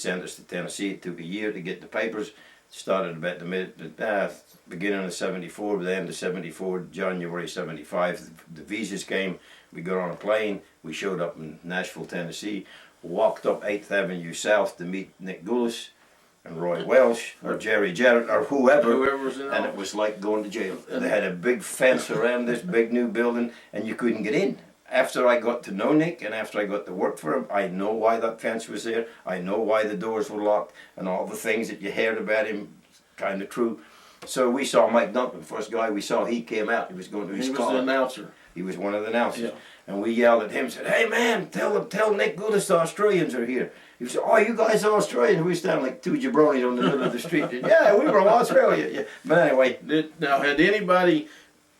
sent us to Tennessee. It took a year to get the papers. Started about the beginning of '74, the end of '74, January '75. The visas came. We got on a plane. We showed up in Nashville, Tennessee. Walked up 8th Avenue South to meet Nick Gulas and Roy Welsh or Jerry Jarrett or whoever, and it was like going to jail. They had a big fence around this big new building, and you couldn't get in. After I got to know Nick and after I got to work for him, I know why that fence was there. I know why the doors were locked, and all the things that you heard about him, kind of true. So we saw Mike Duncan, first guy we saw. He came out. He was going to his car. He was the announcer. He was one of the announcers. Yeah. And we yelled at him, said, "Hey man, tell Nick Gulas the Australians are here." He said, "Oh, you guys are Australians?" We stand like two jabronis on the middle of the street. Yeah, we were from Australia. Yeah. But anyway. Now, had anybody,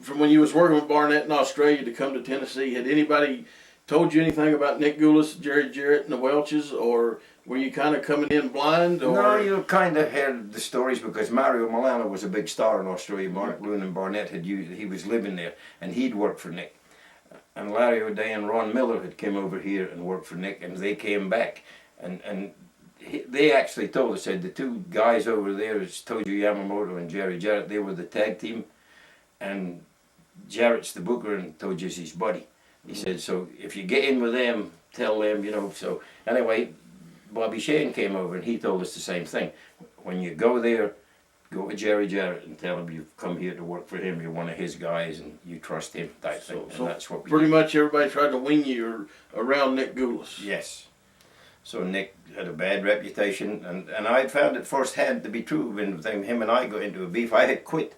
from when you was working with Barnett in Australia to come to Tennessee, had anybody told you anything about Nick Gulas, Jerry Jarrett, and the Welches, or were you kind of coming in blind? Or? No, you kind of heard the stories because Mario Milano was a big star in Australia. Mark Loon and Barnett he was living there, and he'd worked for Nick. And Larry O'Day and Ron Miller had come over here and worked for Nick, and they came back. And they actually told us, said the two guys over there, Tojo Yamamoto and Jerry Jarrett, they were the tag team, and Jarrett's the booker and Tojo's his buddy. He said, so if you get in with them, tell them, you know. So anyway, Bobby Shane came over and he told us the same thing. When you go there, go to Jerry Jarrett and tell him you've come here to work for him, you're one of his guys and you trust him, type thing. And that's what we pretty did. Much everybody tried to wing you around Nick Gulas. Yes. So Nick had a bad reputation, and I found it firsthand to be true when him and I got into a beef. I had quit